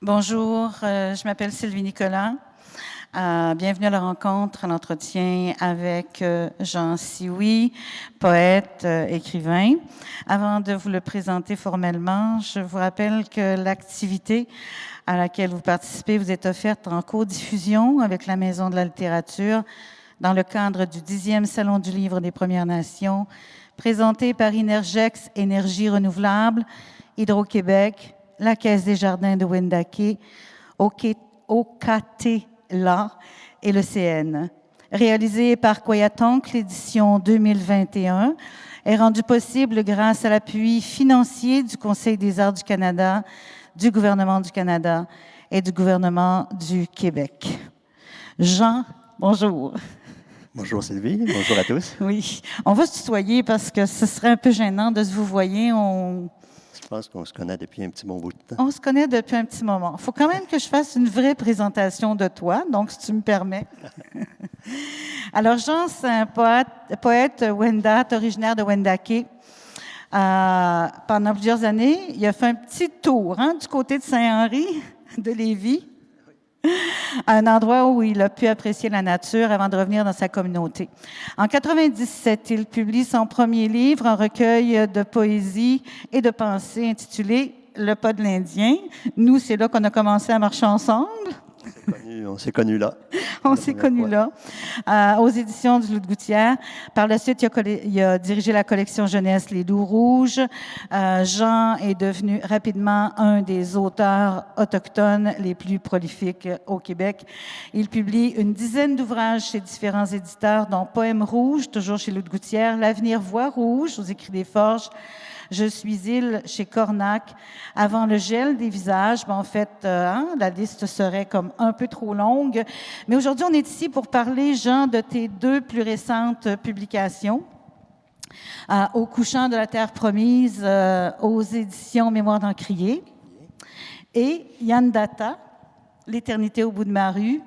Bonjour, je m'appelle Sylvie Nicolas. Bienvenue à la rencontre, à l'entretien avec Jean Sioui, poète, écrivain. Avant de vous le présenter formellement, je vous rappelle que l'activité à laquelle vous participez vous est offerte en codiffusion avec la Maison de la littérature dans le cadre du 10e Salon du livre des Premières Nations, présenté par Inergex Énergie renouvelable, Hydro-Québec, la Caisse des Jardins de Wendake, OKT-LA et le CN. Réalisé par Koyatonk, l'édition 2021 est rendue possible grâce à l'appui financier du Conseil des arts du Canada, du gouvernement du Canada et du gouvernement du Québec. Jean, bonjour. Bonjour Sylvie, bonjour à tous. Oui, on va se tutoyer parce que ce serait un peu gênant de se vous voyer. Je pense qu'on se connaît depuis un petit bon bout de temps. On se connaît depuis un petit moment. Il faut quand même que je fasse une vraie présentation de toi, donc si tu me permets. Alors, Jean, c'est un poète Wendat, originaire de Wendake. Pendant plusieurs années, il a fait un petit tour du côté de Saint-Henri, de Lévis, un endroit où il a pu apprécier la nature avant de revenir dans sa communauté. En 1997, il publie son premier livre, un recueil de poésie et de pensées intitulé « Le pas de l'Indien ». Nous, c'est là qu'on a commencé à marcher ensemble. On s'est connus là. On s'est connus là, aux éditions du Loup de Gouttière. Par la suite, il a dirigé la collection jeunesse Les Loups Rouges. Jean est devenu rapidement un des auteurs autochtones les plus prolifiques au Québec. Il publie une dizaine d'ouvrages chez différents éditeurs, dont Poèmes rouges, toujours chez Loup de Gouttière, L'Avenir voit rouge, aux Écrits des Forges, Je suis île chez Cornac, Avant le gel des visages. En fait, la liste serait comme un peu trop longue. Mais aujourd'hui, on est ici pour parler, Jean, de tes deux plus récentes publications. Au couchant de la terre promise, aux éditions Mémoire d'Encrier. Et Yandata, L'éternité au bout de ma rue,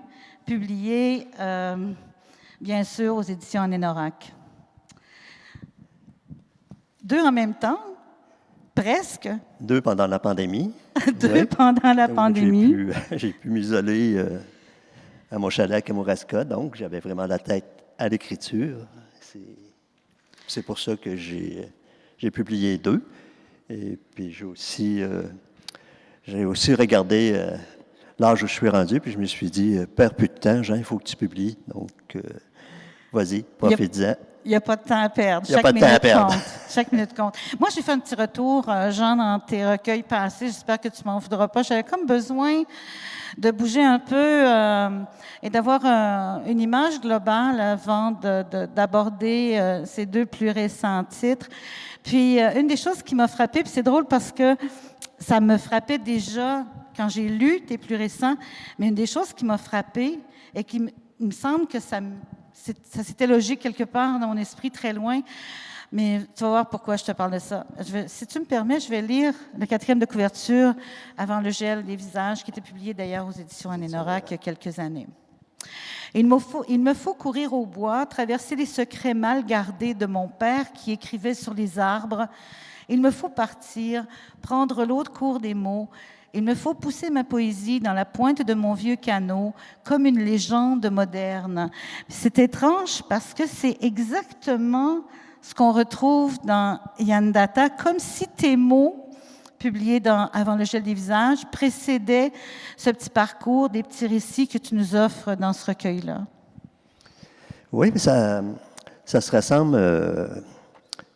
publié, bien sûr, aux éditions Anénorak. Deux en même temps, presque. Deux pendant la pandémie. Deux pendant la pandémie. J'ai pu m'isoler à mon chalet à Kamouraska, donc j'avais vraiment la tête à l'écriture. C'est pour ça que j'ai publié deux. Et puis j'ai aussi regardé l'âge où je suis rendu, puis je me suis dit, perds plus de temps, Jean, il faut que tu publies. Donc, vas-y, profite-en. Il n'y a pas de temps à perdre. Il n'y a pas de temps à perdre. Chaque minute compte. Moi, j'ai fait un petit retour, Jean, dans tes recueils passés. J'espère que tu m'en voudras pas. J'avais comme besoin de bouger un peu et d'avoir une image globale avant d'aborder ces deux plus récents titres. Puis, une des choses qui m'a frappée, puis c'est drôle parce que ça me frappait déjà quand j'ai lu tes plus récents, mais une des choses qui m'a frappée et qui me semble que ça s'était logé quelque part dans mon esprit, très loin. Mais tu vas voir pourquoi je te parle de ça. Si tu me permets, je vais lire le 4e de couverture, Avant le gel des visages, qui était publié d'ailleurs aux éditions Anénorak il y a quelques années. Il me faut courir au bois, traverser les secrets mal gardés de mon père qui écrivait sur les arbres. Il me faut partir, prendre l'autre cours des mots. Il me faut pousser ma poésie dans la pointe de mon vieux canot, comme une légende moderne. C'est étrange parce que c'est exactement ce qu'on retrouve dans Yandata, comme si tes mots, publiés Avant le gel des visages, précédaient ce petit parcours, des petits récits que tu nous offres dans ce recueil-là. Oui, mais ça se ressemble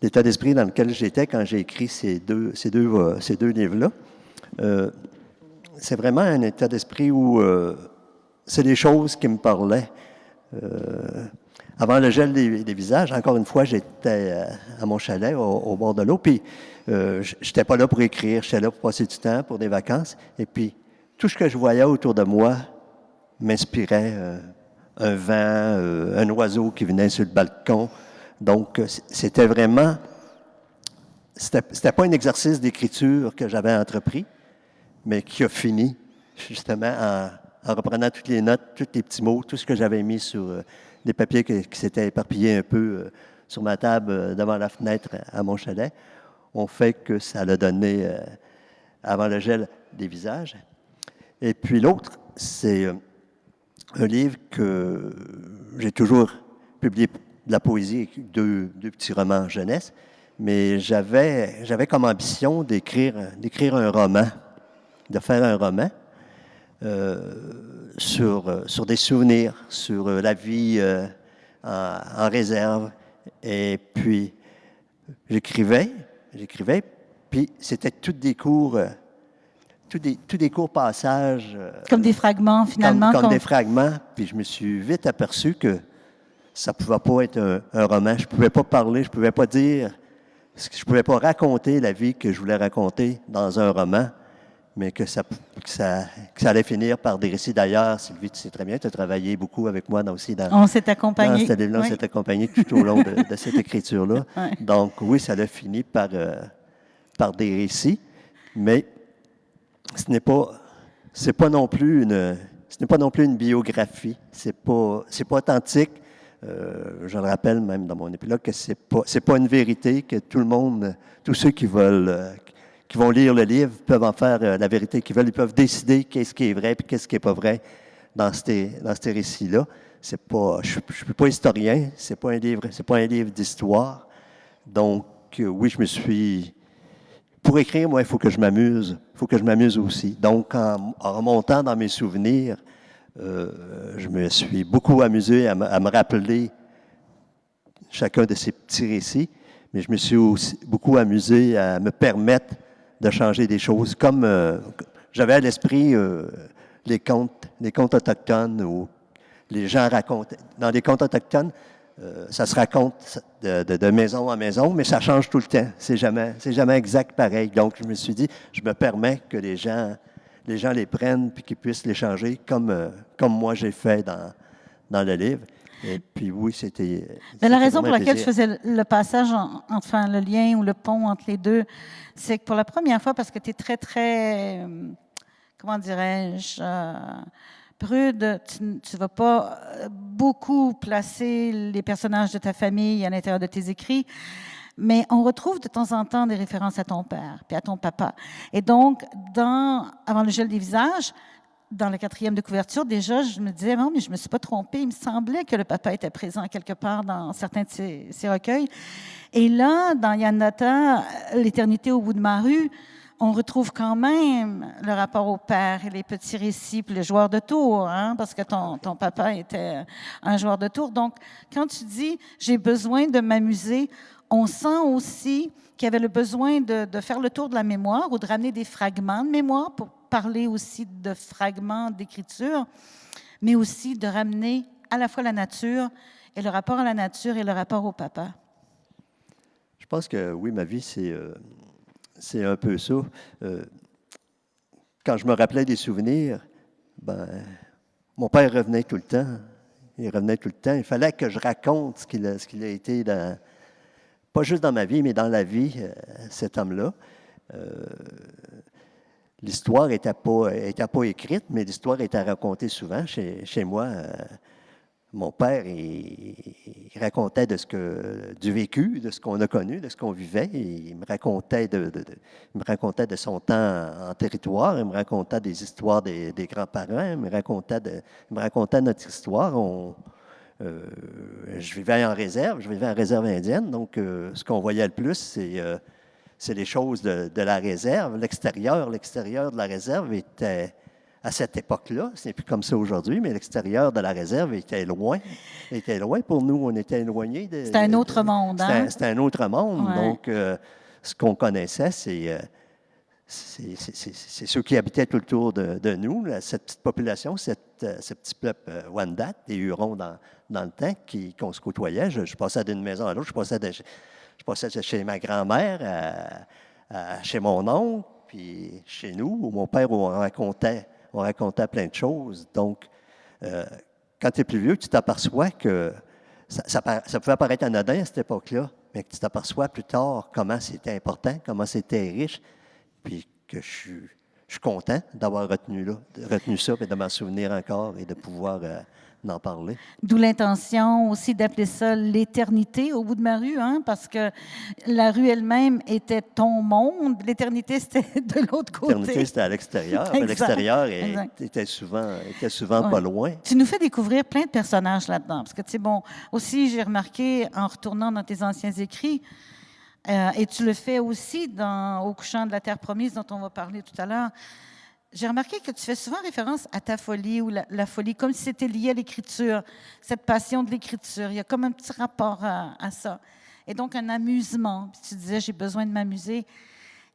l'état d'esprit dans lequel j'étais quand j'ai écrit ces deux livres-là. C'est vraiment un état d'esprit où c'est des choses qui me parlaient. Avant le gel des visages, encore une fois, j'étais à mon chalet au bord de l'eau, puis j'étais pas là pour écrire, j'étais là pour passer du temps, pour des vacances, et puis tout ce que je voyais autour de moi m'inspirait. Un vent, un oiseau qui venait sur le balcon. Donc, c'était vraiment... C'était pas un exercice d'écriture que j'avais entrepris, mais qui a fini, justement, en reprenant toutes les notes, tous les petits mots, tout ce que j'avais mis sur des papiers qui s'étaient éparpillés un peu sur ma table devant la fenêtre à mon chalet, ont fait que ça l'a donné Avant le gel des visages. Et puis l'autre, c'est un livre que j'ai toujours publié de la poésie, deux petits romans jeunesse, mais j'avais comme ambition d'écrire un roman, de faire un roman sur des souvenirs, sur la vie en réserve. Et puis, j'écrivais, puis c'était tous des courts passages. Comme des fragments, finalement. Comme des fragments. Puis je me suis vite aperçu que ça ne pouvait pas être un roman. Je ne pouvais pas parler, je ne pouvais pas dire, je ne pouvais pas raconter la vie que je voulais raconter dans un roman, mais que ça allait finir par des récits d'ailleurs. Sylvie, tu sais très bien, tu as travaillé beaucoup avec moi aussi on s'est accompagné. Dans ce livre-là, on s'est accompagné tout au long de cette écriture-là. Oui. Donc oui, ça a fini par des récits, mais ce n'est pas non plus une biographie. C'est pas authentique. Je le rappelle même dans mon épilogue que c'est pas une vérité, que tout le monde, tous ceux qui vont lire le livre peuvent en faire la vérité qu'ils veulent. Ils peuvent décider qu'est-ce qui est vrai et qu'est-ce qui est pas vrai dans ces récits-là. Je suis pas historien. C'est pas un livre d'histoire. Donc oui, pour écrire, moi, il faut que je m'amuse. Il faut que je m'amuse aussi. Donc, en remontant dans mes souvenirs, je me suis beaucoup amusé à me rappeler chacun de ces petits récits, mais je me suis aussi beaucoup amusé à me permettre de changer des choses. Comme j'avais à l'esprit les contes autochtones où les gens racontent. Dans les contes autochtones, ça se raconte de maison en maison, mais ça change tout le temps. C'est jamais exact pareil. Donc, je me suis dit, je me permets que les gens les prennent puis qu'ils puissent les changer comme moi j'ai fait dans le livre. Et puis oui, c'était... Mais la raison pour laquelle je faisais le passage, enfin le lien ou le pont entre les deux, c'est que pour la première fois, parce que tu es très, très, comment dirais-je, prude, tu ne vas pas beaucoup placer les personnages de ta famille à l'intérieur de tes écrits, mais on retrouve de temps en temps des références à ton père puis à ton papa. Et donc, avant le gel des visages, dans la 4e de couverture, déjà, je me disais, non, mais je ne me suis pas trompée. Il me semblait que le papa était présent quelque part dans certains de ces recueils. Et là, dans Yannata, L'éternité au bout de ma rue, on retrouve quand même le rapport au père et les petits récits, puis le joueur de tour, hein, parce que ton papa était un joueur de tour. Donc, quand tu dis « j'ai besoin de m'amuser », on sent aussi qu'il y avait le besoin de faire le tour de la mémoire ou de ramener des fragments de mémoire pour parler aussi de fragments d'écriture, mais aussi de ramener à la fois la nature et le rapport à la nature et le rapport au papa. Je pense que oui, ma vie, c'est un peu ça. Quand je me rappelais des souvenirs, mon père revenait tout le temps. Il revenait tout le temps. Il fallait que je raconte ce qu'il a été, pas juste dans ma vie, mais dans la vie, cet homme-là. L'histoire n'était pas écrite, mais l'histoire était racontée souvent chez moi. Mon père, il racontait du vécu, de ce qu'on a connu, de ce qu'on vivait. Il me racontait de son temps en territoire. Il me racontait des histoires des grands-parents. Il me racontait notre histoire. Je vivais en réserve indienne. Donc, ce qu'on voyait le plus, c'est les choses de la réserve. L'extérieur de la réserve était... À cette époque-là, ce n'est plus comme ça aujourd'hui, mais l'extérieur de la réserve était loin. Pour nous, on était éloignés. C'était un autre monde. C'était un autre monde. Ouais. Donc, ce qu'on connaissait, c'est ceux qui habitaient tout autour de nous, cette petite population, ce petit peuple Wendat, des Hurons dans le temps, qu'on se côtoyait. Je passais d'une maison à l'autre. Je passais de chez ma grand-mère chez mon oncle, puis chez nous, où mon père, où on racontait plein de choses. Donc, quand tu es plus vieux, tu t'aperçois que ça pouvait paraître anodin à cette époque-là, mais que tu t'aperçois plus tard comment c'était important, comment c'était riche, puis que je suis content d'avoir retenu ça, et de m'en souvenir encore, et de pouvoir d'en parler. D'où l'intention aussi d'appeler ça l'éternité au bout de ma rue, hein, parce que la rue elle-même était ton monde, l'éternité c'était de l'autre L'éternité, côté. c'était à l'extérieur, mais Exact, l'extérieur exact. était souvent pas Ouais. loin. Tu nous fais découvrir plein de personnages là-dedans, parce que tu sais, bon, aussi j'ai remarqué en retournant dans tes anciens écrits, et tu le fais aussi Au couchant de la terre promise dont on va parler tout à l'heure. J'ai remarqué que tu fais souvent référence à ta folie ou la folie, comme si c'était lié à l'écriture, cette passion de l'écriture. Il y a comme un petit rapport à ça. Et donc, un amusement. Puis tu disais, j'ai besoin de m'amuser.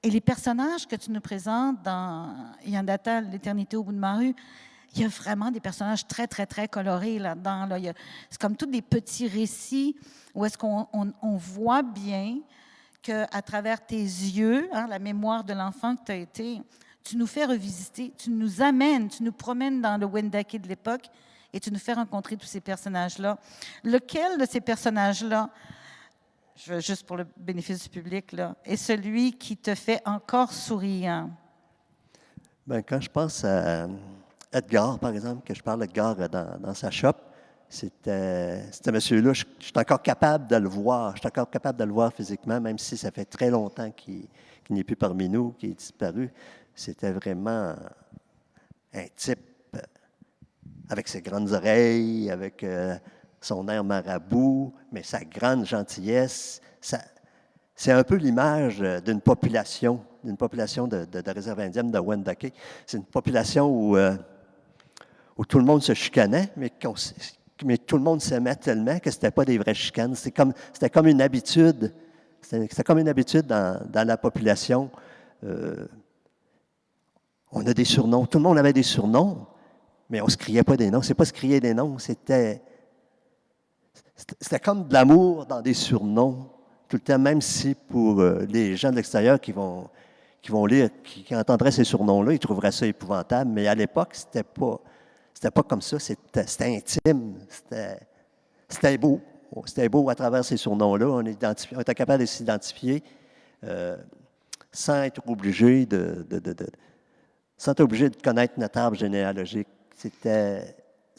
Et les personnages que tu nous présentes dans Yandata, l'éternité au bout de ma rue, il y a vraiment des personnages très, très, très colorés là-dedans. Là. C'est comme tous des petits récits où est-ce qu'on voit bien qu'à travers tes yeux, hein, la mémoire de l'enfant que tu as été, tu nous fais revisiter, tu nous amènes, tu nous promènes dans le Wendake de l'époque et tu nous fais rencontrer tous ces personnages-là. Lequel de ces personnages-là, juste pour le bénéfice du public, là, est celui qui te fait encore sourire? Ben, quand je pense à Edgar, par exemple, que je parle d'Edgar dans sa shop, c'était monsieur-là, je suis encore capable de le voir, je suis encore capable de le voir physiquement, même si ça fait très longtemps qu'il n'est plus parmi nous, qu'il est disparu. C'était vraiment un type avec ses grandes oreilles, avec son air marabout, mais sa grande gentillesse. C'est un peu l'image d'une population de réserve indienne de Wendake. C'est une population où tout le monde se chicanait, mais tout le monde s'aimait tellement que ce n'était pas des vraies chicanes. C'était comme une habitude. C'était comme une habitude dans la population. On a des surnoms. Tout le monde avait des surnoms, mais on ne se criait pas des noms. C'est pas se crier des noms, c'était comme de l'amour dans des surnoms, tout le temps, même si pour les gens de l'extérieur qui vont lire, qui entendraient ces surnoms-là, ils trouveraient ça épouvantable. Mais à l'époque, c'était pas comme ça. C'était intime. C'était beau. C'était beau à travers ces surnoms-là. On était capable de s'identifier sans être obligé sans être obligé de connaître notre arbre généalogique. C'était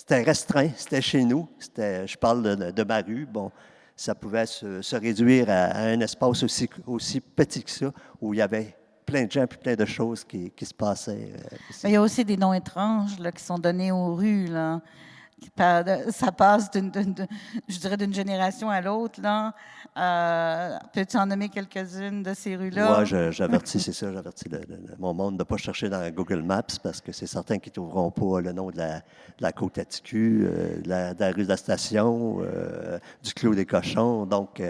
restreint, c'était chez nous. Je parle de ma rue. Bon, ça pouvait se réduire à un espace aussi petit que ça, où il y avait plein de gens et plein de choses qui se passaient. Il y a aussi des noms étranges là, qui sont donnés aux rues. Là. Ça passe, je dirais, d'une génération à l'autre. Peux-tu en nommer quelques-unes de ces rues-là? Moi, j'avertis, c'est ça, j'avertis mon monde de ne pas chercher dans Google Maps parce que c'est certain qu'ils ne trouveront pas le nom de la côte Aticu, de la rue de la Station, du Clos des Cochons. Donc,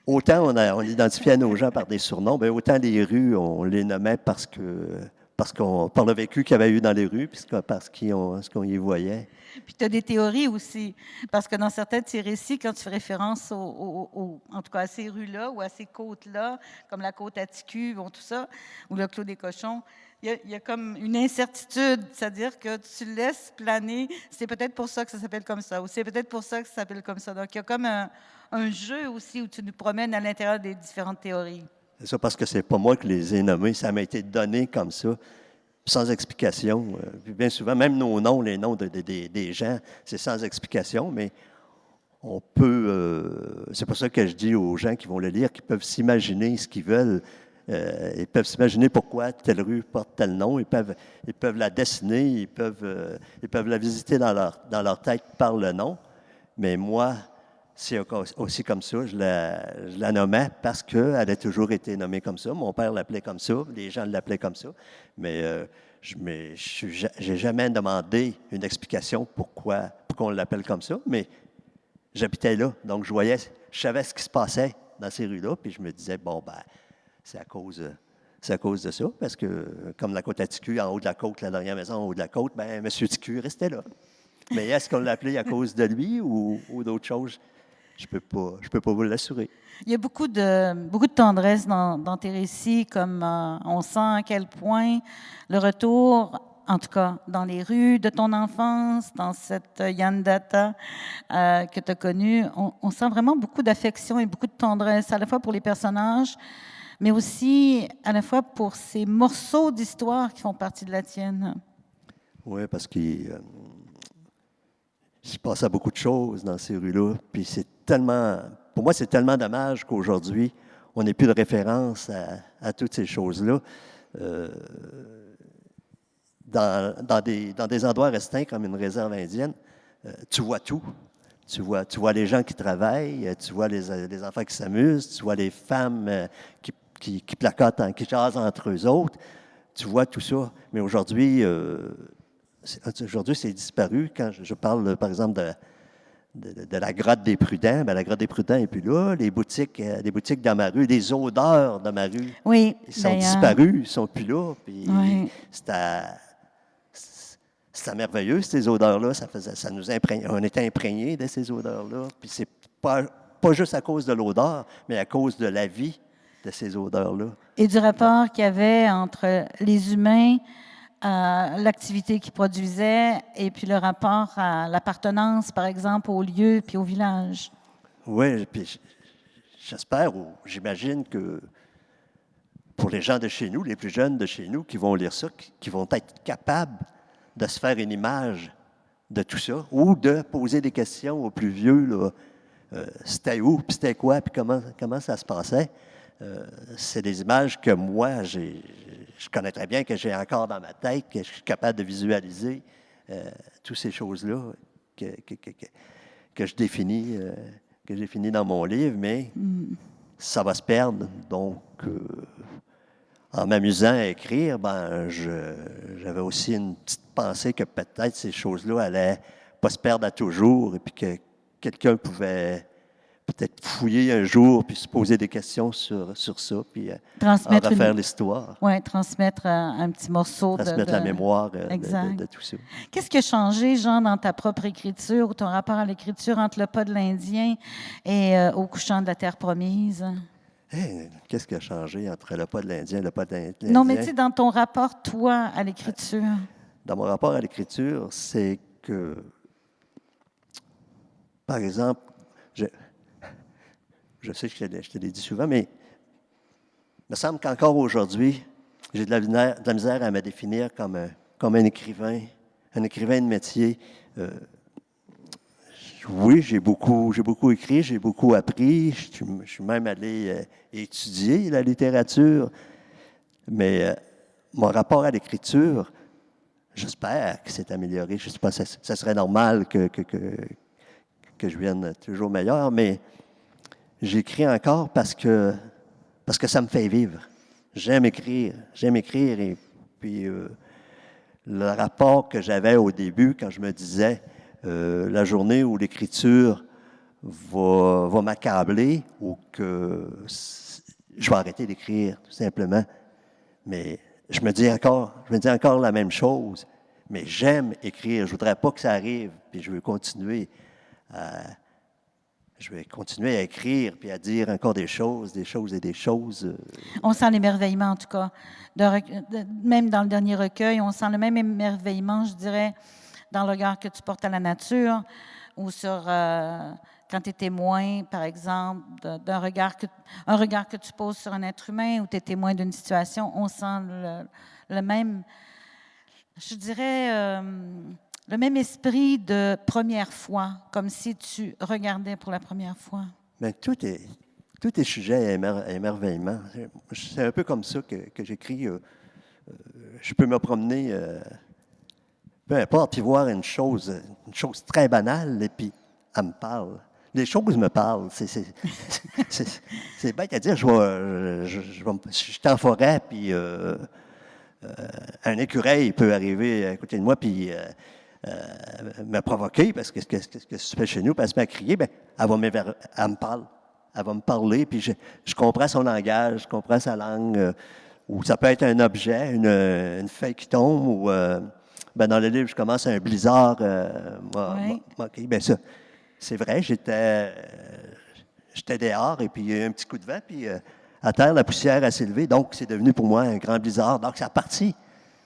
autant on identifiait nos gens par des surnoms, bien, autant les rues, on les nommait par le vécu qu'il y avait eu dans les rues, parce qu'on y voyait. Puis tu as des théories aussi, parce que dans certains de ces récits, quand tu fais référence en tout cas à ces rues-là ou à ces côtes-là, comme la côte Aticu, bon, tout ça, ou le Clos des Cochons, il y a comme une incertitude, c'est-à-dire que tu laisses planer, c'est peut-être pour ça que ça s'appelle comme ça, ou c'est peut-être pour ça que ça s'appelle comme ça. Donc, il y a comme un jeu aussi où tu nous promènes à l'intérieur des différentes théories. C'est ça, parce que c'est pas moi qui les ai nommés, ça m'a été donné comme ça, sans explication. Puis bien souvent, même nos noms, les noms des gens, c'est sans explication, mais on peut... c'est pour ça que je dis aux gens qui vont le lire qu'ils peuvent s'imaginer ce qu'ils veulent. Ils peuvent s'imaginer pourquoi telle rue porte tel nom. Ils peuvent la dessiner, ils peuvent la visiter dans leur tête par le nom. Mais moi, c'est aussi comme ça. Je la nommais parce qu'elle a toujours été nommée comme ça. Mon père l'appelait comme ça. Les gens l'appelaient comme ça. Mais je n'ai jamais demandé une explication pourquoi on l'appelle comme ça. Mais j'habitais là. Donc, je savais ce qui se passait dans ces rues-là. Puis je me disais, bon, ben, c'est à cause de ça. Parce que, comme la côte Aticu, en haut de la côte, la dernière maison en haut de la côte, ben, M. Ticu restait là. Mais est-ce qu'on l'appelait à cause de lui ou d'autres choses? Je peux pas vous l'assurer. Il y a beaucoup de tendresse dans tes récits, comme on sent à quel point le retour, en tout cas dans les rues de ton enfance, dans cette Yandata que tu as connue, on sent vraiment beaucoup d'affection et beaucoup de tendresse, à la fois pour les personnages, mais aussi à la fois pour ces morceaux d'histoire qui font partie de la tienne. Oui, parce qu'il je passe à beaucoup de choses dans ces rues-là. Puis c'est tellement, pour moi, c'est tellement dommage qu'aujourd'hui, on n'ait plus de référence à toutes ces choses-là. Euh, dans des endroits restreints comme une réserve indienne, tu vois tout. Tu vois les gens qui travaillent, tu vois les enfants qui s'amusent, tu vois les femmes qui placotent, qui jasent entre eux autres. Tu vois tout ça. Mais aujourd'hui, c'est disparu. Quand je parle, par exemple, de la grotte des Prudents, bien, la grotte des Prudents n'est plus là. Les boutiques dans ma rue, les odeurs de ma rue, Oui, ils sont d'ailleurs. disparus, ils ne sont plus là. Puis Oui. c'était merveilleux, ces odeurs-là. Ça nous imprégnait. On était imprégnés de ces odeurs-là. Puis c'est pas juste à cause de l'odeur, mais à cause de la vie de ces odeurs-là. Et du rapport qu'il y avait entre les humains, l'activité qu'ils produisaient, et puis le rapport à l'appartenance, par exemple, au lieu puis au village. Oui, puis j'espère ou j'imagine que pour les gens de chez nous, les plus jeunes de chez nous qui vont lire ça, qui vont être capables de se faire une image de tout ça, ou de poser des questions aux plus vieux, là, c'était où, puis c'était quoi, puis comment ça se passait. C'est des images que moi, je connais très bien, que j'ai encore dans ma tête, que je suis capable de visualiser toutes ces choses-là que je définis, que j'ai fini dans mon livre, mais ça va se perdre. Donc, en m'amusant à écrire, ben, j'avais aussi une petite pensée que peut-être ces choses-là allaient pas se perdre à toujours et puis que quelqu'un pouvait peut-être fouiller un jour puis se poser des questions sur ça puis en refaire l'histoire. Oui, transmettre un petit morceau transmettre la mémoire de tout ça. Qu'est-ce qui a changé, Jean, dans ta propre écriture ou ton rapport à l'écriture entre le pas de l'Indien et au couchant de la terre promise? Hey, qu'est-ce qui a changé entre le pas de l'Indien et le pas de l'Indien? Non, mais tu sais, dans ton rapport, toi, à l'écriture. Dans mon rapport à l'écriture, c'est que, par exemple, je sais que je te l'ai dit souvent, mais il me semble qu'encore aujourd'hui, j'ai de la misère à me définir comme un écrivain de métier. Oui, j'ai beaucoup écrit, j'ai beaucoup appris. Je suis même allé étudier la littérature. Mais mon rapport à l'écriture, j'espère que c'est amélioré. Je ne sais pas, ça serait normal que je devienne toujours meilleur, mais j'écris encore parce que ça me fait vivre. J'aime écrire et puis le rapport que j'avais au début quand je me disais la journée où l'écriture va m'accabler ou que je vais arrêter d'écrire tout simplement. Mais je me dis encore la même chose. Mais j'aime écrire. Je voudrais pas que ça arrive. Puis je vais continuer à écrire puis à dire encore des choses et des choses. On sent l'émerveillement, en tout cas. Même dans le dernier recueil, on sent le même émerveillement, je dirais, dans le regard que tu portes à la nature ou sur quand tu es témoin, par exemple, un regard que tu poses sur un être humain ou tu es témoin d'une situation. On sent le même, je dirais, le même esprit de première fois, comme si tu regardais pour la première fois. Bien, tout est sujet à émerveillement. C'est un peu comme ça que j'écris. Je peux me promener, peu importe, puis voir une chose très banale, et puis elle me parle. Les choses me parlent. C'est bête à dire. Je suis en forêt, puis un écureuil peut arriver à côté de moi, puis me provoquer, parce que ce que tu fais chez nous, puis elle se met à crier, bien, elle me parle. Elle va me parler, puis je comprends son langage, je comprends sa langue. Ou ça peut être un objet, une feuille qui tombe, ou dans le livre, je commence un blizzard. OK, bien ça, c'est vrai, j'étais dehors, et puis il y a eu un petit coup de vent, puis à terre, la poussière a s'élevé, donc c'est devenu pour moi un grand blizzard. Donc ça appartient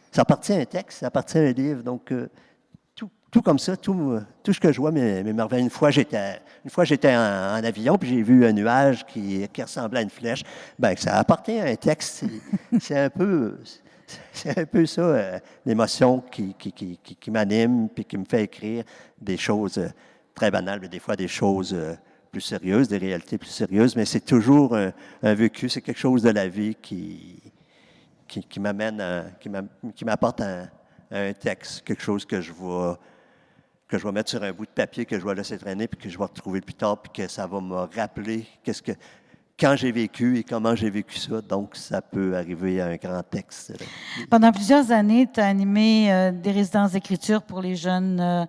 à un texte, ça appartient à un livre, donc tout comme ça, tout ce que je vois m'émerveille. Une fois, j'étais en avion, puis j'ai vu un nuage qui ressemblait à une flèche. Bien, ça appartient à un texte. C'est un peu... c'est un peu ça, l'émotion qui m'anime puis qui me fait écrire des choses très banales, mais des fois des choses plus sérieuses, des réalités plus sérieuses, mais c'est toujours un vécu, c'est quelque chose de la vie qui m'amène, qui m'apporte un texte, quelque chose que je vais mettre sur un bout de papier, que je vais laisser traîner, puis que je vais retrouver plus tard, puis que ça va me rappeler quand j'ai vécu et comment j'ai vécu ça. Donc, ça peut arriver à un grand texte. Pendant plusieurs années, tu as animé des résidences d'écriture pour les jeunes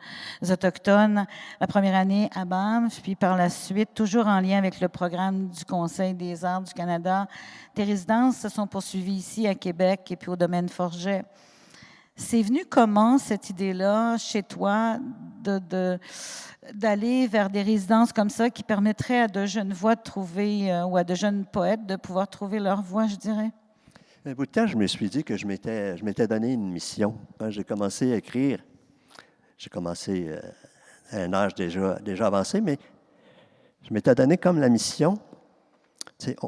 autochtones. La première année à Banff, puis par la suite, toujours en lien avec le programme du Conseil des arts du Canada. Tes résidences se sont poursuivies ici à Québec et puis au domaine Forget. C'est venu comment, cette idée-là, chez toi, d'aller vers des résidences comme ça qui permettraient à de jeunes voix de trouver, ou à de jeunes poètes de pouvoir trouver leur voix, je dirais? Un bout de temps, je me suis dit que je m'étais donné une mission. Quand j'ai commencé à écrire, j'ai commencé à un âge déjà avancé, mais je m'étais donné comme la mission.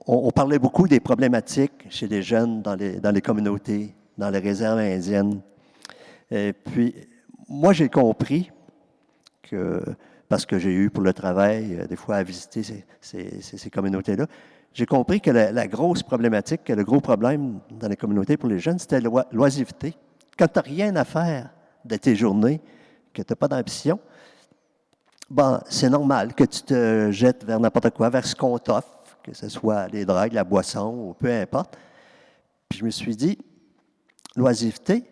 On parlait beaucoup des problématiques chez les jeunes dans les communautés, dans les réserves indiennes. Et puis, moi, j'ai compris que, parce que j'ai eu pour le travail, des fois, à visiter ces communautés-là, j'ai compris que la grosse problématique, que le gros problème dans les communautés pour les jeunes, c'était l'oisiveté. Quand tu n'as rien à faire de tes journées, que tu n'as pas d'ambition, bon, c'est normal que tu te jettes vers n'importe quoi, vers ce qu'on t'offre, que ce soit les drogues, la boisson, ou peu importe. Puis je me suis dit, l'oisiveté,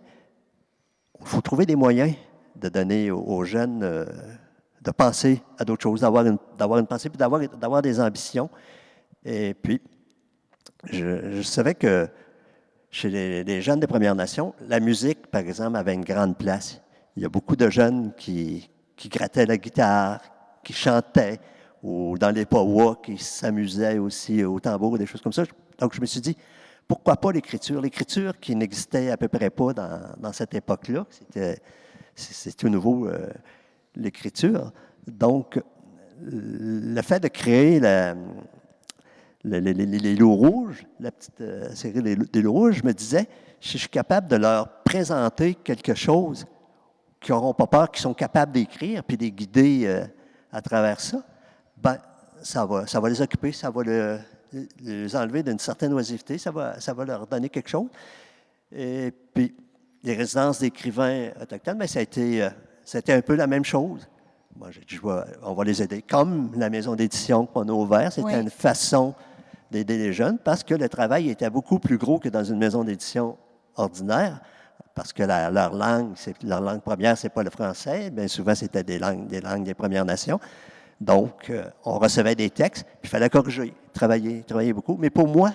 il faut trouver des moyens de donner aux jeunes de penser à d'autres choses, d'avoir une pensée, puis d'avoir des ambitions. Et puis, je savais que chez les jeunes des Premières Nations, la musique, par exemple, avait une grande place. Il y a beaucoup de jeunes qui grattaient la guitare, qui chantaient, ou dans les powwows, qui s'amusaient aussi au tambour, des choses comme ça. Donc, je me suis dit, pourquoi pas l'écriture? L'écriture qui n'existait à peu près pas dans cette époque-là. C'est tout nouveau, l'écriture. Donc, le fait de créer les loups rouges, la petite série des loups rouges, je me disais, si je suis capable de leur présenter quelque chose qui n'auront pas peur, qui sont capables d'écrire, puis de les guider à travers ça, ben ça va les occuper, ça va les enlever d'une certaine oisiveté, ça va leur donner quelque chose. Et puis, les résidences d'écrivains autochtones, bien, ça a été un peu la même chose. Moi, j'ai dit, on va les aider. Comme la maison d'édition qu'on a ouverte, c'était une façon d'aider les jeunes parce que le travail était beaucoup plus gros que dans une maison d'édition ordinaire, parce que leur langue première, c'est pas le français. Bien souvent, c'était des langues des Premières Nations. Donc, on recevait des textes, puis il fallait corriger, travailler beaucoup. Mais pour moi,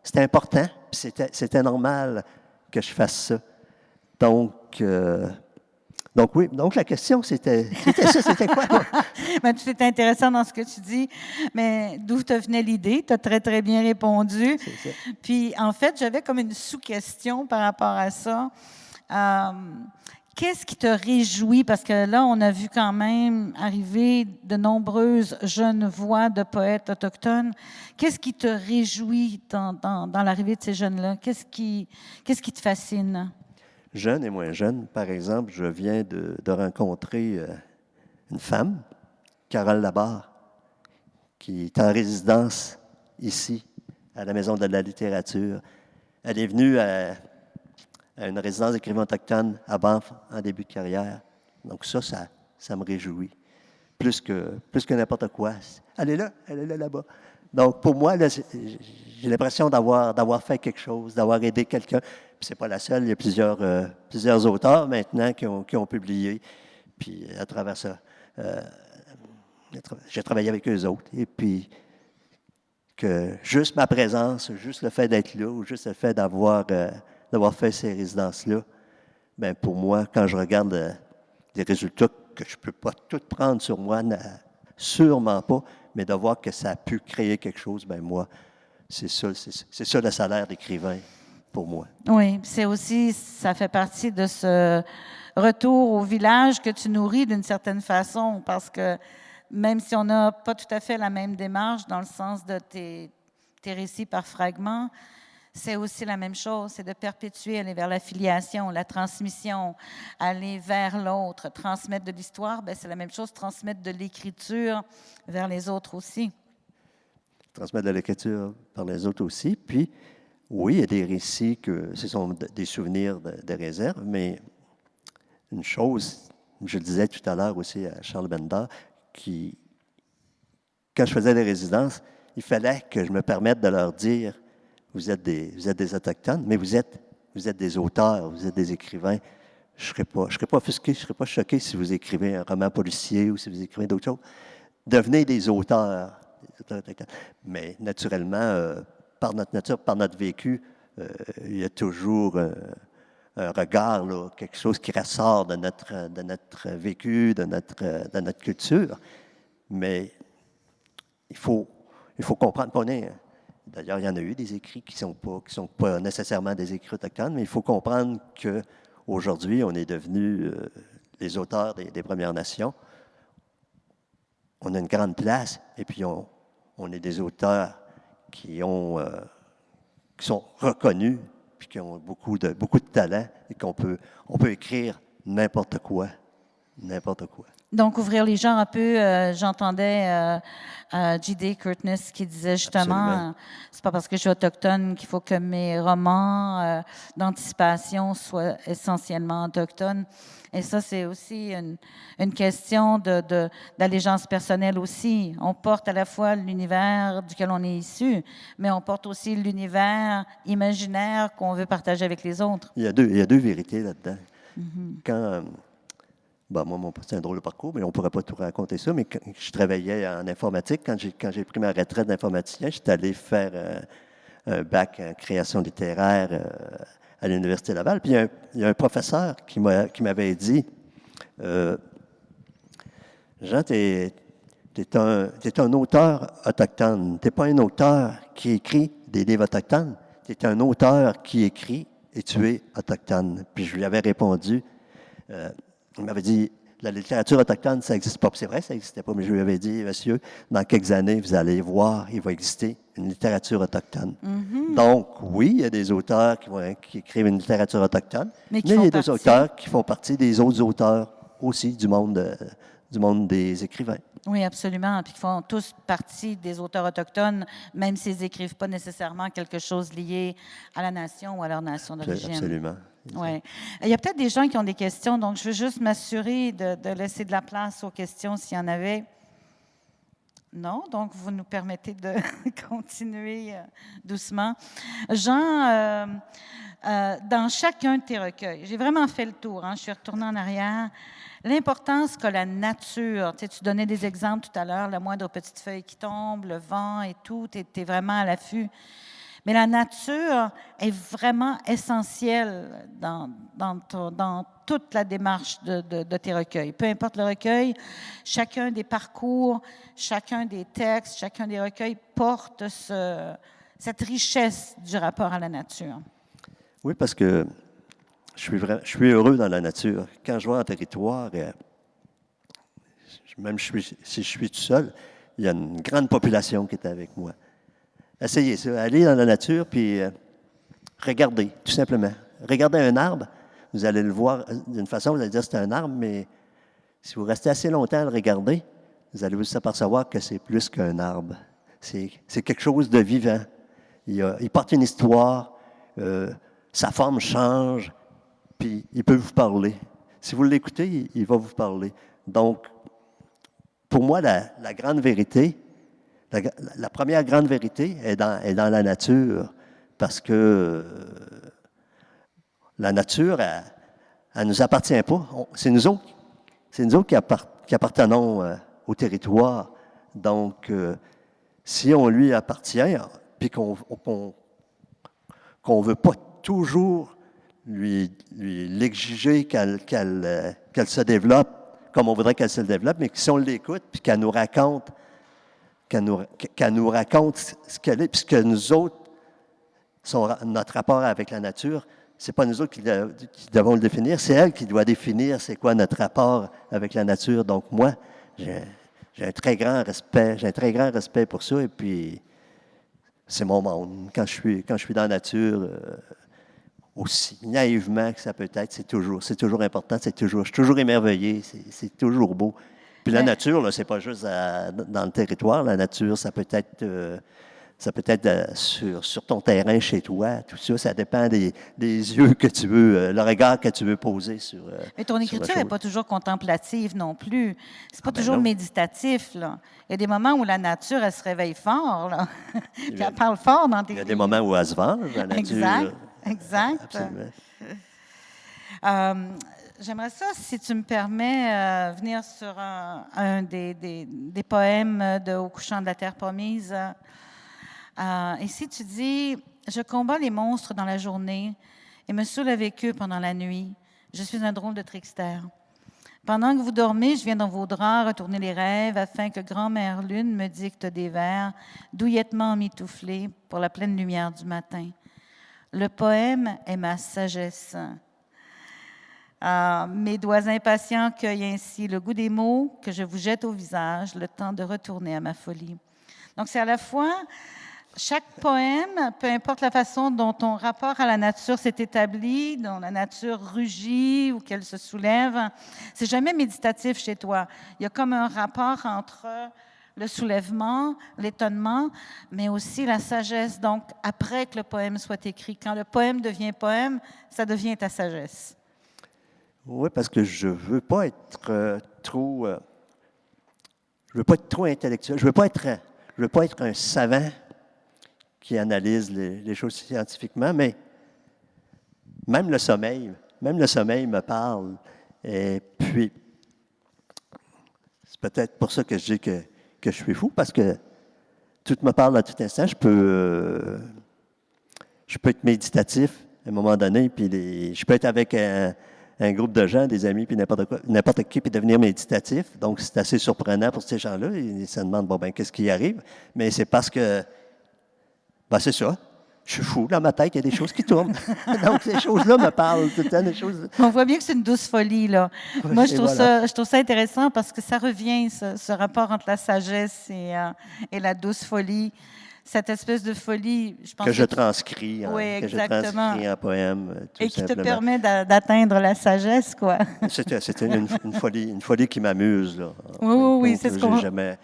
c'était important, puis c'était normal que je fasse ça. Donc oui, donc la question, c'était ça, c'était quoi? Ben, c'est intéressant dans ce que tu dis, mais d'où te venait l'idée? Tu as très, très bien répondu. C'est ça. Puis, en fait, j'avais comme une sous-question par rapport à ça. Qu'est-ce qui te réjouit? Parce que là, on a vu quand même arriver de nombreuses jeunes voix de poètes autochtones. Qu'est-ce qui te réjouit dans l'arrivée de ces jeunes-là? Qu'est-ce qui te fascine? Jeune et moins jeune, par exemple, je viens de rencontrer une femme, Carole Labarre, qui est en résidence ici, à la Maison de la littérature. Elle est venue à une résidence d'écrivains autochtones à Banff en début de carrière. Donc ça me réjouit. Plus que n'importe quoi. Elle est là-bas. Donc pour moi, là, j'ai l'impression d'avoir fait quelque chose, d'avoir aidé quelqu'un. Puis c'est pas la seule, il y a plusieurs auteurs maintenant qui ont publié. Puis à travers ça, j'ai travaillé avec eux autres. Et puis que juste ma présence, juste le fait d'être là, ou juste le fait d'avoir fait ces résidences-là, bien pour moi, quand je regarde les résultats que je ne peux pas tout prendre sur moi, sûrement pas, mais de voir que ça a pu créer quelque chose, bien moi, c'est ça le salaire d'écrivain pour moi. Oui, ça fait partie de ce retour au village que tu nourris d'une certaine façon, parce que même si on n'a pas tout à fait la même démarche dans le sens de tes récits par fragments, c'est aussi la même chose, c'est de perpétuer, aller vers la filiation, la transmission, aller vers l'autre, transmettre de l'histoire, bien, c'est la même chose, transmettre de l'écriture vers les autres aussi. Transmettre de l'écriture par les autres aussi. Puis, oui, il y a des récits que ce sont des souvenirs de réserve, mais une chose, je le disais tout à l'heure aussi à Charles Bender, quand je faisais les résidences, il fallait que je me permette de leur dire vous êtes des Autochtones, mais vous êtes des auteurs, vous êtes des écrivains. Je ne serais pas offusqué, je ne serais pas choqué si vous écrivez un roman policier ou si vous écrivez d'autres choses. Devenez des auteurs autochtones. Mais naturellement, par notre nature, par notre vécu, il y a toujours un regard, là, quelque chose qui ressort de notre vécu, de notre culture. Mais il faut comprendre qu'on est. D'ailleurs, il y en a eu des écrits qui sont pas nécessairement des écrits autochtones, mais il faut comprendre qu'aujourd'hui, on est devenus les auteurs des Premières Nations. On a une grande place, et puis on est des auteurs qui sont reconnus, puis qui ont beaucoup de talent, et on peut écrire n'importe quoi. N'importe quoi. Donc, ouvrir les genres un peu, j'entendais J.D. Curtis qui disait justement, c'est pas parce que je suis autochtone qu'il faut que mes romans d'anticipation soient essentiellement autochtones. Et ça, c'est aussi une question d'allégeance personnelle aussi. On porte à la fois l'univers duquel on est issu, mais on porte aussi l'univers imaginaire qu'on veut partager avec les autres. Il y a deux vérités là-dedans. Quand... moi, c'est un drôle de parcours, mais on ne pourrait pas tout raconter ça. Mais quand je travaillais en informatique, quand j'ai pris ma retraite d'informaticien, j'étais allé faire un bac en création littéraire à l'Université Laval. Puis il y a un professeur qui m'avait dit Jean, tu es un auteur autochtone. Tu n'es pas un auteur qui écrit des livres autochtones. Tu es un auteur qui écrit et tu es autochtone. Puis je lui avais répondu il m'avait dit, la littérature autochtone, ça n'existe pas. Puis c'est vrai, ça n'existait pas, mais je lui avais dit, monsieur, dans quelques années, vous allez voir, il va exister une littérature autochtone. Donc, oui, il y a des auteurs qui écrivent une littérature autochtone, mais il y a des auteurs qui font partie des autres auteurs aussi du monde des écrivains. Oui, absolument. Puis ils font tous partie des auteurs autochtones, même s'ils n'écrivent pas nécessairement quelque chose lié à la nation ou à leur nation d'origine. Absolument. Oui. Il y a peut-être des gens qui ont des questions, donc je veux juste m'assurer de laisser de la place aux questions s'il y en avait. Non, donc vous nous permettez de continuer doucement. Jean, dans chacun de tes recueils, j'ai vraiment fait le tour, je suis retournée en arrière, l'importance que la nature, tu donnais des exemples tout à l'heure, la moindre petite feuille qui tombe, le vent et tout, tu es vraiment à l'affût. Mais la nature est vraiment essentielle dans toute la démarche de tes recueils. Peu importe le recueil, chacun des parcours, chacun des textes, chacun des recueils porte cette richesse du rapport à la nature. Oui, parce que je suis heureux dans la nature. Quand je vais en territoire, même si je suis tout seul, il y a une grande population qui est avec moi. Essayez ça. Allez dans la nature, puis regardez, tout simplement. Regardez un arbre, vous allez le voir d'une façon, vous allez dire que c'est un arbre, mais si vous restez assez longtemps à le regarder, vous allez vous apercevoir que c'est plus qu'un arbre. C'est quelque chose de vivant. Il porte une histoire, sa forme change, puis il peut vous parler. Si vous l'écoutez, il va vous parler. Donc, pour moi, la grande vérité, la première grande vérité est dans la nature, parce que la nature, elle ne nous appartient pas. C'est nous autres qui appartenons au territoire. Donc, si on lui appartient, puis qu'on ne veut pas toujours lui l'exiger qu'elle se développe comme on voudrait qu'elle se développe, mais que si on l'écoute, puis qu'elle nous raconte ce qu'elle est, puisque nous autres, notre rapport avec la nature, c'est pas nous autres qui devons le définir, c'est elle qui doit définir c'est quoi notre rapport avec la nature. Donc moi, j'ai un très grand respect pour ça, et puis c'est mon monde. Quand je suis dans la nature, aussi naïvement que ça peut être, c'est toujours important, je suis toujours émerveillé, c'est toujours beau. Puis la Mais nature, là, c'est pas juste dans le territoire. La nature, ça peut être sur ton terrain chez toi. Tout ça, ça dépend des yeux que tu veux, le regard que tu veux poser Mais ton sur la écriture n'est chose. pas toujours contemplative non plus. C'est pas Ah ben toujours non. méditatif, là. Il y a des moments où la nature, elle se réveille fort, là. Puis Il y a, elle parle fort dans il y tes a des livres. moments où elle se venge, la Exact, nature. exact. Absolument. Euh, J'aimerais ça, si tu me permets, venir sur un des poèmes de Au couchant de la terre promise. Ici, tu dis, je combats les monstres dans la journée et me saoule avec eux pendant la nuit. Je suis un drôle de trickster. Pendant que vous dormez, je viens dans vos draps retourner les rêves afin que grand-mère Lune me dicte des vers douillettement mitouflés pour la pleine lumière du matin. Le poème est ma sagesse. Mes doigts impatients cueillent ainsi le goût des mots que je vous jette au visage, le temps de retourner à ma folie. Donc, c'est à la fois, chaque poème, peu importe la façon dont ton rapport à la nature s'est établi, dont la nature rugit ou qu'elle se soulève, c'est jamais méditatif chez toi. Il y a comme un rapport entre le soulèvement, l'étonnement, mais aussi la sagesse. Donc, après que le poème soit écrit, quand le poème devient poème, ça devient ta sagesse. Oui, parce que je veux pas être je veux pas être trop intellectuel. Je veux pas être un savant qui analyse les choses scientifiquement, mais même le sommeil me parle. Et puis, c'est peut-être pour ça que je dis que je suis fou, parce que tout me parle à tout instant. Je peux être méditatif à un moment donné, puis je peux être avec un groupe de gens, des amis, puis n'importe qui, puis devenir méditatif. Donc, c'est assez surprenant pour ces gens-là. Ils se demandent, bon, ben, qu'est-ce qui arrive? Mais c'est parce que, ben, c'est ça. Je suis fou. Dans ma tête, il y a des choses qui tournent. Donc, ces choses-là me parlent tout le temps, des choses. On voit bien que c'est une douce folie, là. Moi, Et voilà. je trouve ça intéressant parce que ça revient, ce rapport entre la sagesse et la douce folie. Cette espèce de folie, je pense Que je que transcris, oui, que je exactement. transcris en poème, tout Et qui te simplement. permet d'atteindre la sagesse, quoi. C'était une folie qui m'amuse, là. En Oui, fin de oui, oui, compte, c'est là, ce qu'on...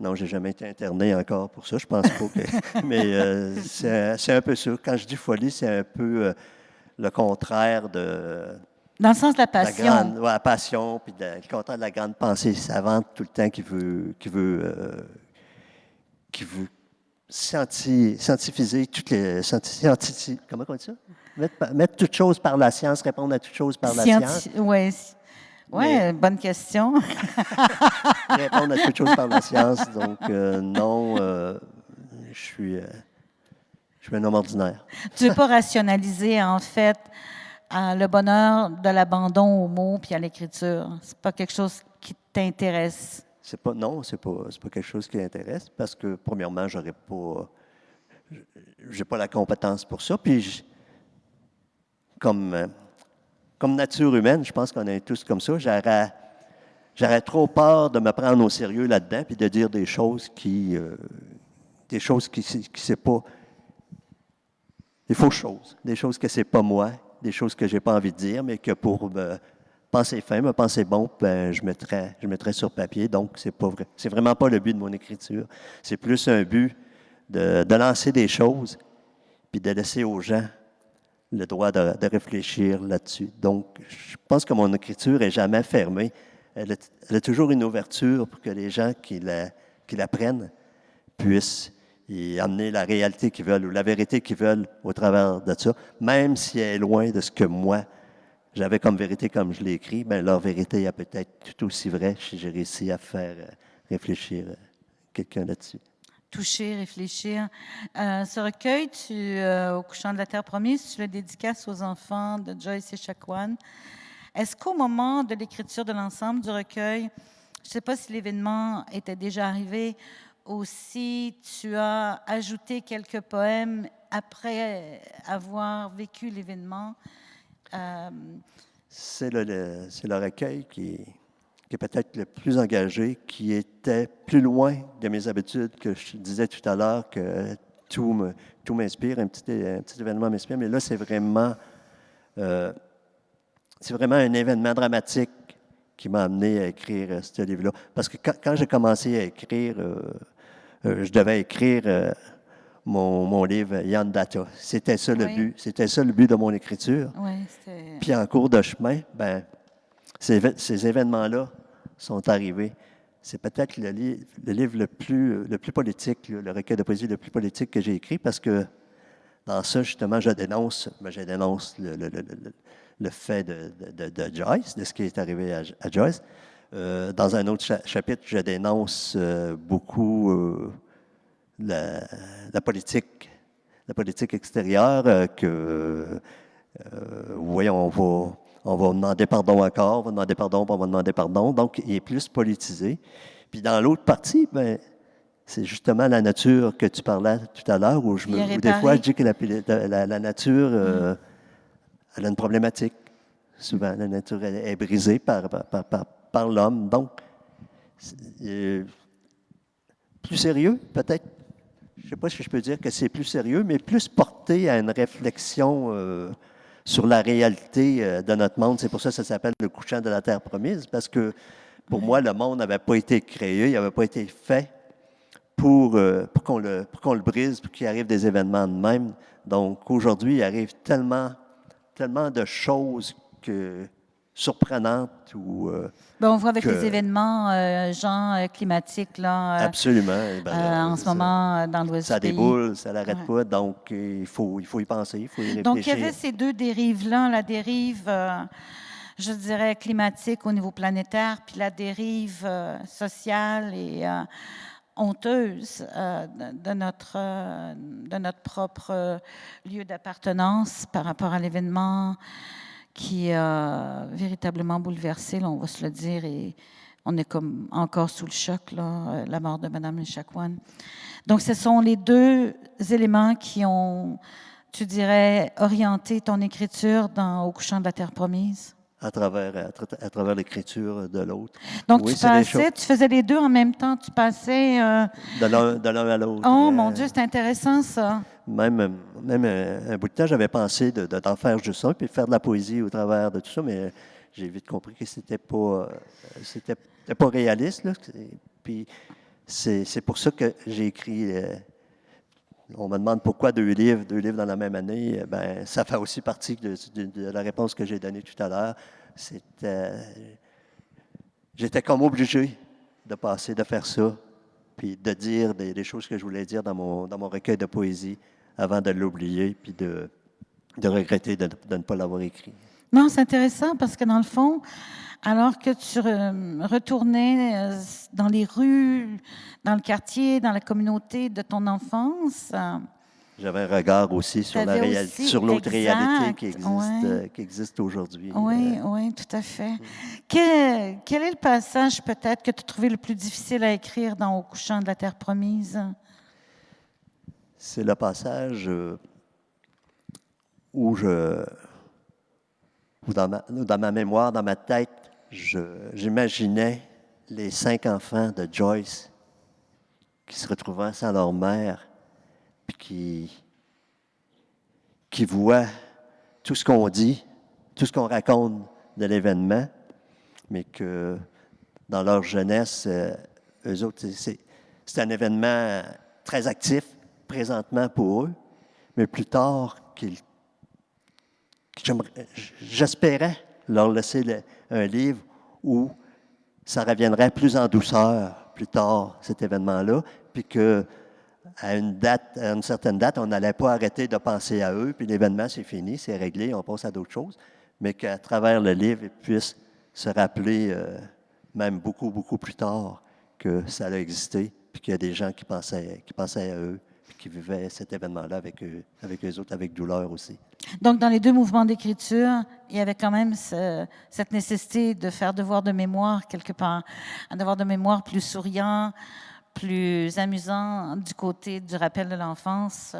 non, j'ai jamais été interné encore pour ça. Je pense pas que. Mais c'est un peu ça. Quand je dis folie, c'est un peu le contraire de Dans le sens de la la passion. la passion, puis le contraire de la grande pensée savante tout le temps qui veut scientifiser toutes les. Comment on dit ça? Mettre toute chose par la science, répondre à toute chose par la science. Oui, Mais ouais, bonne question. répondre à toute chose par la science. Donc, non, je suis un homme ordinaire. Tu ne veux pas rationaliser, en fait, le bonheur de l'abandon aux mots puis à l'écriture. C'est pas quelque chose qui t'intéresse. Non, c'est pas quelque chose qui intéresse parce que, premièrement, j'ai pas la compétence pour ça. Puis, comme, comme nature humaine, je pense qu'on est tous comme ça. J'aurais trop peur de me prendre au sérieux là-dedans puis de dire des choses qui c'est pas, des fausses choses, des choses que c'est pas moi, des choses que j'ai pas envie de dire, mais que pour me penser fin, me penser bon, ben, je mettrais sur papier. Donc, c'est pas vrai. C'est vraiment pas le but de mon écriture. C'est plus un but de lancer des choses puis de laisser aux gens le droit de réfléchir là-dessus. Donc, je pense que mon écriture est jamais fermée. Elle a toujours une ouverture pour que les gens qui la prennent puissent y amener la réalité qu'ils veulent ou la vérité qu'ils veulent au travers de ça, même si elle est loin de ce que moi, j'avais comme vérité comme je l'ai écrit, bien, leur vérité est peut-être tout aussi vraie si j'ai réussi à faire réfléchir quelqu'un là-dessus. Toucher, réfléchir. Ce recueil, Au couchant de la terre promise, tu le dédicaces aux enfants de Joyce et Chacoan. Est-ce qu'au moment de l'écriture de l'ensemble du recueil, je ne sais pas si l'événement était déjà arrivé ou si tu as ajouté quelques poèmes après avoir vécu l'événement? C'est le recueil qui est peut-être le plus engagé, qui était plus loin de mes habitudes, que je disais tout à l'heure, que tout m'inspire, un petit événement m'inspire, mais là, c'est vraiment un événement dramatique qui m'a amené à écrire ce livre-là. Parce que quand j'ai commencé à écrire, je devais écrire mon livre Yandata. C'était ça le but. C'était ça le but de mon écriture. Puis en cours de chemin, ben, ces événements-là sont arrivés. C'est peut-être le livre le plus politique, le recueil de poésie le plus politique que j'ai écrit, parce que dans ça, justement, je dénonce le fait de Joyce, de ce qui est arrivé à Joyce. Dans un autre chapitre, je dénonce beaucoup la politique extérieure oui, on va demander pardon encore, on va demander pardon, on va demander pardon. Donc, il est plus politisé. Puis dans l'autre partie, ben, c'est justement la nature que tu parlais tout à l'heure, où des fois, je dis que la nature, elle a une problématique. Souvent, la nature est brisée par l'homme. Donc, plus sérieux, peut-être. Je ne sais pas si je peux dire que c'est plus sérieux, mais plus porté à une réflexion sur la réalité de notre monde. C'est pour ça que ça s'appelle Le couchant de la terre promise, parce que pour moi, le monde n'avait pas été créé, il n'avait pas été fait pour qu'on le brise, pour qu'il arrive des événements de même. Donc aujourd'hui, il arrive tellement de choses surprenantes. On voit avec les événements climatiques là, absolument. En ce moment dans l'ouest du pays. Ça déboule, ça n'arrête pas, donc il faut y penser, il faut y réfléchir. Donc il y avait ces deux dérives-là, la dérive, je dirais, climatique au niveau planétaire, puis la dérive sociale et honteuse de notre propre lieu d'appartenance par rapport à l'événement qui a véritablement bouleversé, là, on va se le dire, et on est comme encore sous le choc, là, la mort de Mme Echaquan. Donc, ce sont les deux éléments qui ont, tu dirais, orienté ton écriture Au couchant de la terre promise? À travers l'écriture de l'autre. Donc, oui, tu faisais les deux en même temps, tu passais... de l'un à l'autre. Oh, mon Dieu, c'est intéressant, ça. Même un bout de temps, j'avais pensé d'en faire juste un, puis de faire de la poésie au travers de tout ça, mais j'ai vite compris que c'était pas réaliste, là. Puis c'est pour ça que j'ai écrit... on me demande pourquoi deux livres dans la même année. Ben, ça fait aussi partie de la réponse que j'ai donnée tout à l'heure. J'étais comme obligé de faire ça, puis de dire des choses que je voulais dire dans mon recueil de poésie avant de l'oublier, puis de regretter de ne pas l'avoir écrit. Non, c'est intéressant parce que dans le fond, alors que tu retournais dans les rues, dans le quartier, dans la communauté de ton enfance... J'avais un regard aussi sur la réalité, sur l'autre réalité qui existe aujourd'hui. Oui, tout à fait. Quel est le passage peut-être que tu as trouvé le plus difficile à écrire dans Au couchant de la terre promise? C'est le passage où dans ma mémoire, dans ma tête, j'imaginais les 5 enfants de Joyce qui se retrouvaient sans leur mère, puis qui voient tout ce qu'on dit, tout ce qu'on raconte de l'événement, mais que dans leur jeunesse, eux autres, c'est un événement très actif présentement pour eux, mais plus tard, j'espérais leur laisser un livre où ça reviendrait plus en douceur plus tard, cet événement-là, puis qu'à une certaine date, on n'allait pas arrêter de penser à eux, puis l'événement, c'est fini, c'est réglé, on passe à d'autres choses, mais qu'à travers le livre, ils puissent se rappeler, même beaucoup, beaucoup plus tard, que ça a existé, puis qu'il y a des gens qui pensaient à eux, puis qui vivaient cet événement-là avec eux autres, avec douleur aussi. Donc, dans les deux mouvements d'écriture, il y avait quand même cette nécessité de faire devoir de mémoire quelque part, un devoir de mémoire plus souriant, plus amusant du côté du rappel de l'enfance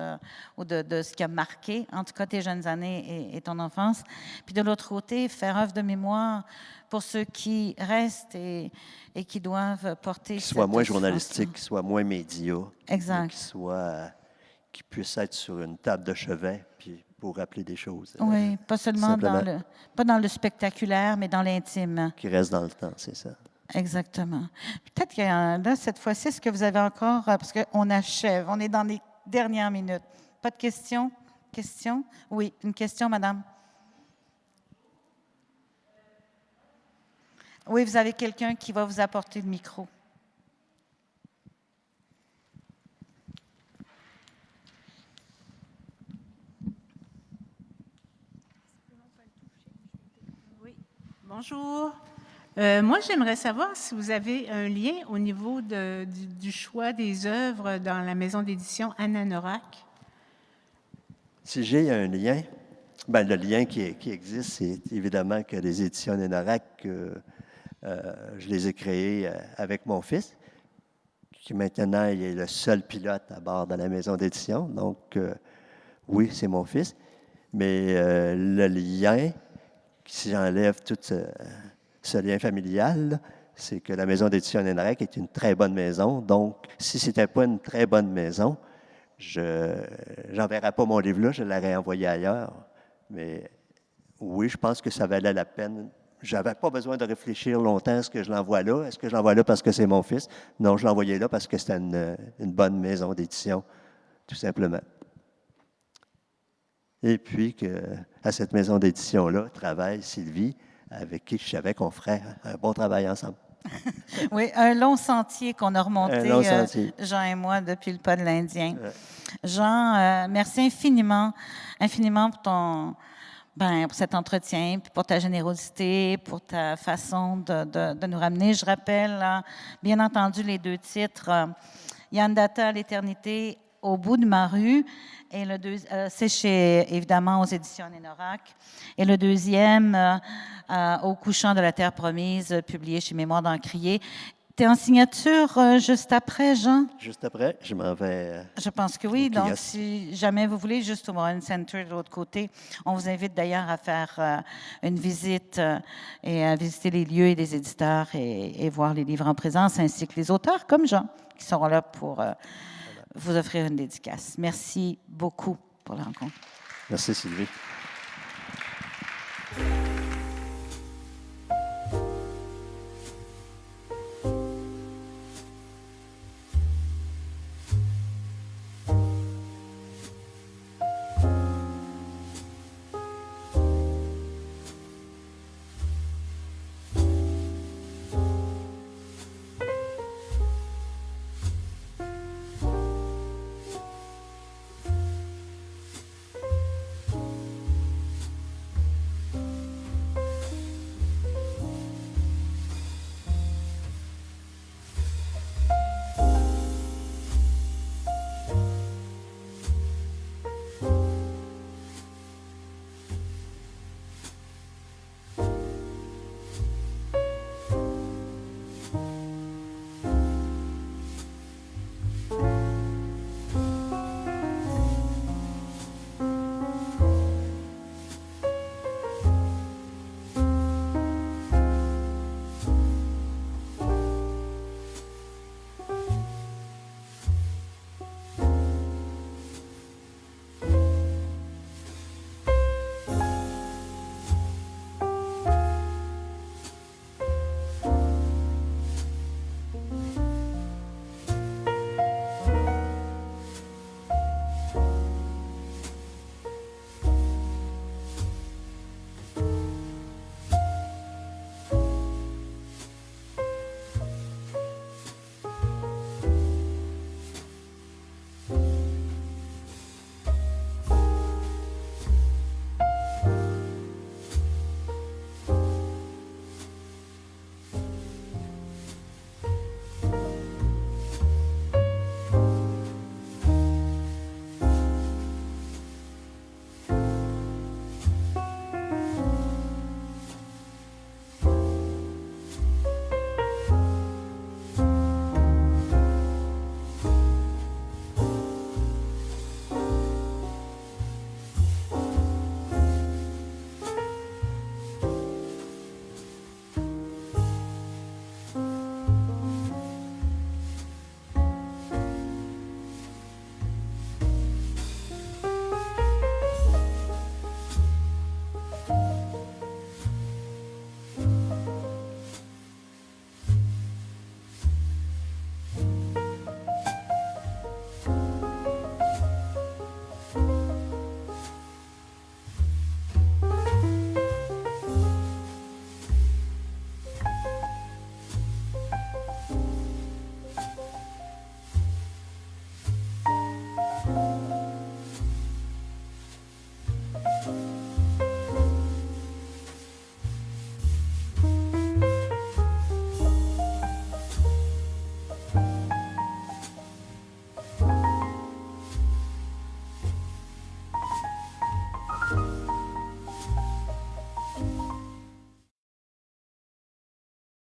ou de ce qui a marqué, en tout cas, tes jeunes années et ton enfance. Puis de l'autre côté, faire œuvre de mémoire pour ceux qui restent et qui doivent porter... Qui soient moins journalistiques, qui soient moins médias. Exact. qui puisse être sur une table de chevet, puis pour rappeler des choses. Oui, pas seulement simplement. pas dans le spectaculaire, mais dans l'intime. Qui reste dans le temps, c'est ça. Exactement. Peut-être que là, cette fois-ci, est-ce que vous avez encore, parce qu'on achève, on est dans les dernières minutes. Pas de questions? Question? Oui, une question, madame. Oui, vous avez quelqu'un qui va vous apporter le micro. Oui, bonjour. Moi, j'aimerais savoir si vous avez un lien au niveau du choix des œuvres dans la maison d'édition Ananorak. Si j'ai un lien, ben le lien qui existe, c'est évidemment que les éditions Nénorac, je les ai créées avec mon fils, qui maintenant il est le seul pilote à bord de la maison d'édition. Donc, oui, c'est mon fils. Mais le lien, si j'enlève tout ce lien familial, là, c'est que la maison d'édition Nénorac est une très bonne maison. Donc, si ce n'était pas une très bonne maison, je n'enverrais pas mon livre là, je l'aurais envoyé ailleurs. Mais oui, je pense que ça valait la peine. Je n'avais pas besoin de réfléchir longtemps, est-ce que je l'envoie là? Est-ce que je l'envoie là parce que c'est mon fils? Non, je l'envoyais là parce que c'était une bonne maison d'édition, tout simplement. Et puis, à cette maison d'édition-là travaille Sylvie, avec qui je savais qu'on ferait un bon travail ensemble. Oui, un long sentier qu'on a remonté, Un long sentier. Jean et moi, depuis le pas de l'Indien. Jean, merci infiniment, infiniment pour pour cet entretien, puis pour ta générosité, pour ta façon de nous ramener. Je rappelle, bien entendu, les deux titres, Yandata, l'éternité, au bout de ma rue, et c'est chez, évidemment, aux éditions Nénorac. Et le deuxième, Au couchant de la terre promise, publié chez Mémoire d'Encrier. Tu es en signature juste après, Jean? Juste après, je m'en vais. Je pense que oui. au Donc, kiosque. si jamais vous voulez, juste au Morin Center de l'autre côté, on vous invite d'ailleurs à faire une visite et à visiter les lieux et les éditeurs et voir les livres en présence, ainsi que les auteurs comme Jean, qui seront là pour vous offrir une dédicace. Merci beaucoup pour la rencontre. Merci, Sylvie.